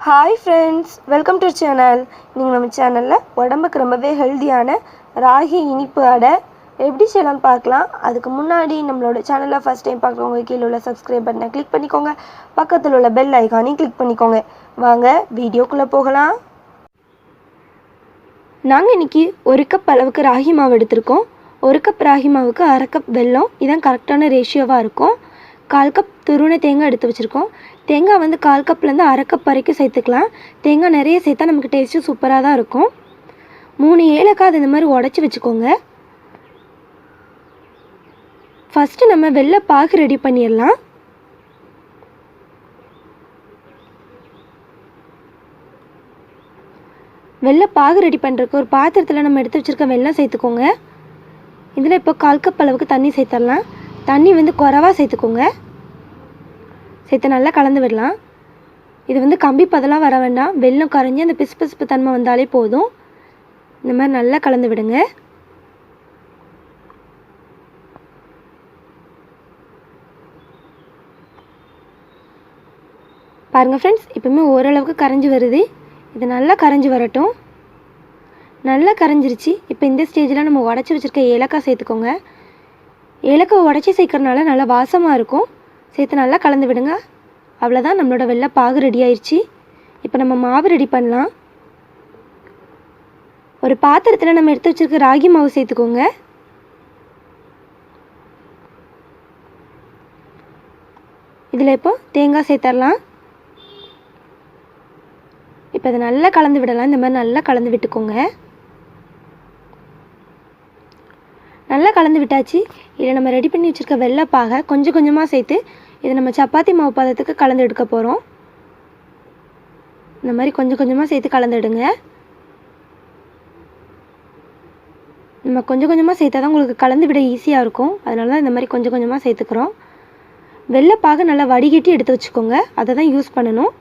Hi friends, welcome to channel. நீங்கள் நம்ம சேனலில் உடம்புக்கு ரொம்பவே ஹெல்த்தியான ராகி இனிப்பு அடை எப்படி செய்யலாம்னு பார்க்கலாம். அதுக்கு முன்னாடி நம்மளோட சேனலில் ஃபஸ்ட் டைம் பார்க்குறவங்க கீழே உள்ள சப்ஸ்கிரைப் பட்டனை கிளிக் பண்ணிக்கோங்க. பக்கத்தில் உள்ள பெல் ஐக்கானையும் கிளிக் பண்ணிக்கோங்க. வாங்க வீடியோக்குள்ளே போகலாம். நாங்கள் இன்றைக்கி 1 கப் அளவுக்கு ராகி மாவு எடுத்திருக்கோம். 1 கப் ராகி மாவுக்கு 1/2 கப் வெல்லம், இதான் கரெக்டான ரேஷியோவாக இருக்கும். 1/4 கப் துருவின தேங்காய் எடுத்து வச்சுருக்கோம். தேங்காய் வந்து 1/4 கப்லேருந்து 1/2 கப் வரைக்கும் சேர்த்துக்கலாம். தேங்காய் நிறைய சேர்த்தா நமக்கு டேஸ்ட்டு சூப்பராக தான் இருக்கும். 3 ஏலக்காய் அது இந்த மாதிரி உடச்சி வச்சுக்கோங்க. ஃபஸ்ட்டு நம்ம வெள்ளை பாகு ரெடி பண்ணிடலாம். வெள்ளை பாகு ரெடி பண்ணுறதுக்கு ஒரு பாத்திரத்தில் நம்ம எடுத்து வச்சுருக்க வெல்லம் சேர்த்துக்கோங்க. இதில் இப்போ 1/4 கப் அளவுக்கு தண்ணி சேர்த்துடலாம். தண்ணி வந்து குறைவாக சேர்த்துக்கோங்க. சேர்த்து நல்லா கலந்து விடலாம். இது வந்து கம்பி பதெல்லாம் வர வேண்டாம். வெல்லம் கரைஞ்சி அந்த பிசுபிசுப்பு தன்மை வந்தாலே போதும். இந்த மாதிரி நல்லா கலந்து விடுங்க. பாருங்கள் ஃப்ரெண்ட்ஸ், இப்போவுமே ஓரளவுக்கு கரைஞ்சி வருது. இது நல்லா கரைஞ்சி வரட்டும். நல்லா கரைஞ்சிருச்சு. இப்போ இந்த ஸ்டேஜில் நம்ம உடச்சி வச்சுருக்க ஏலக்காய் சேர்த்துக்கோங்க. ஏலக்காய் உடச்சி சேர்க்கறனால நல்லா வாசமாக இருக்கும். சேர்த்து நல்லா கலந்து விடுங்க. அவ்வளோதான், நம்மளோட வெள்ளை பாகு ரெடி ஆயிடுச்சு. இப்போ நம்ம மாவு ரெடி பண்ணலாம். ஒரு பாத்திரத்தில் நம்ம எடுத்து வச்சுருக்க ராகி மாவு சேர்த்துக்கோங்க. இதில் இப்போ தேங்காய் சேர்த்துடலாம். இப்போ அதை நல்லா கலந்து விடலாம். இந்த மாதிரி நல்லா கலந்து விட்டுக்கோங்க. நல்லா கலந்து விட்டாச்சு. இதில் நம்ம ரெடி பண்ணி வச்சுருக்க வெள்ளைப்பாகை கொஞ்சம் கொஞ்சமாக சேர்த்து இதை நம்ம சப்பாத்தி மாவு பதத்துக்கு கலந்து எடுக்க போகிறோம். இந்த மாதிரி கொஞ்சம் கொஞ்சமாக சேர்த்து கலந்து எடுங்க. நம்ம கொஞ்சம் கொஞ்சமாக சேர்த்தா தான் உங்களுக்கு கலந்து விட ஈஸியாக இருக்கும். அதனால தான் இந்த மாதிரி கொஞ்சம் கொஞ்சமாக சேர்த்துக்கிறோம். வெள்ளைப்பாகை நல்லா வடிகட்டி எடுத்து வச்சுக்கோங்க. அதை தான் யூஸ் பண்ணணும்.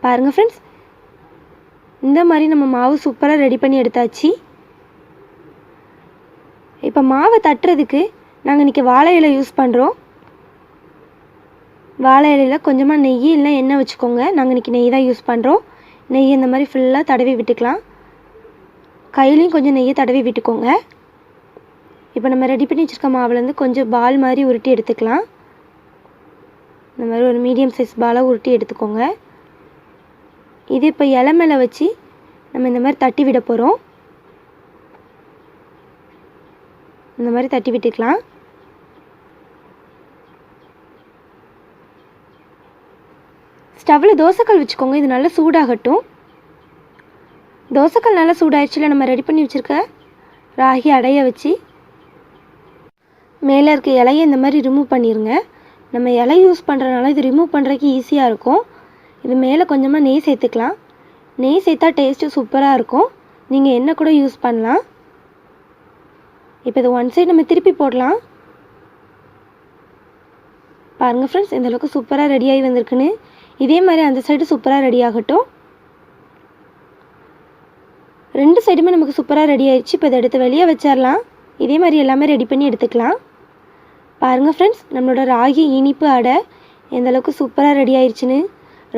பாருங்கள் ஃப்ரெண்ட்ஸ், இந்த மாதிரி நம்ம மாவு சூப்பராக ரெடி பண்ணி எடுத்தாச்சு. இப்போ மாவை தட்டுறதுக்கு நாங்கள் இன்றைக்கி வாழை இலை யூஸ் பண்ணுறோம். வாழை இலையில் கொஞ்சமாக நெய் இல்லை எண்ணெய் வச்சுக்கோங்க. நாங்கள் இன்றைக்கி நெய் தான் யூஸ் பண்ணுறோம். நெய் இந்த மாதிரி ஃபுல்லாக தடவி விட்டுக்கலாம். கையிலையும் கொஞ்சம் நெய்யை தடவி விட்டுக்கோங்க. இப்போ நம்ம ரெடி பண்ணி வச்சுருக்க மாவுலேருந்து கொஞ்சம் பால் மாதிரி உருட்டி எடுத்துக்கலாம். இந்த மாதிரி ஒரு மீடியம் சைஸ் பாலாக உருட்டி எடுத்துக்கோங்க. இது இப்போ இலை மேலே வச்சு நம்ம இந்த மாதிரி தட்டி விட போகிறோம். இந்த மாதிரி தட்டி விட்டுக்கலாம். ஸ்டவ்வில் தோசைக்கல் வச்சுக்கோங்க. இது நல்லா சூடாகட்டும். தோசைக்கல் நல்லா சூடாயிடுச்சுல, நம்ம ரெடி பண்ணி வச்சுருக்க ராகி அடையை வச்சு மேலே இருக்க இலையை இந்த மாதிரி ரிமூவ் பண்ணிடுங்க. நம்ம இலை யூஸ் பண்ணுறதுனால இது ரிமூவ் பண்ணுறதுக்கு ஈஸியாக இருக்கும். இது மேலே கொஞ்சமாக நெய் சேர்த்துக்கலாம். நெய் சேர்த்தா டேஸ்ட்டு சூப்பராக இருக்கும். நீங்கள் எண்ணெய் கூட யூஸ் பண்ணலாம். இப்போ இது ஒன் சைடு நம்ம திருப்பி போடலாம். பாருங்கள் ஃப்ரெண்ட்ஸ், இந்தளவுக்கு சூப்பராக ரெடியாகி வந்திருக்குன்னு. இதே மாதிரி அந்த சைடு சூப்பராக ரெடி ஆகட்டும். 2 சைடுமே நமக்கு சூப்பராக ரெடி ஆயிடுச்சு. இப்போ இதை எடுத்து வெளியே வச்சிடலாம். இதே மாதிரி எல்லாமே ரெடி பண்ணி எடுத்துக்கலாம். பாருங்கள் ஃப்ரெண்ட்ஸ், நம்மளோட ராகி இனிப்பு அடை எந்தளவுக்கு சூப்பராக ரெடி ஆயிடுச்சுன்னு.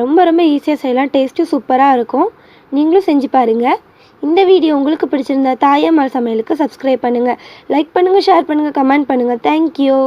ரொம்ப ரொம்ப ஈஸியாக செய்யலாம். டேஸ்ட்டும் சூப்பராக இருக்கும். நீங்களும் செஞ்சு பாருங்கள். இந்த வீடியோ உங்களுக்கு பிடிச்சிருந்தா தாயம்மாள் சமையலுக்கு சப்ஸ்கிரைப் பண்ணுங்கள், லைக் பண்ணுங்கள், ஷேர் பண்ணுங்கள், கமெண்ட் பண்ணுங்கள். தேங்க்யூ.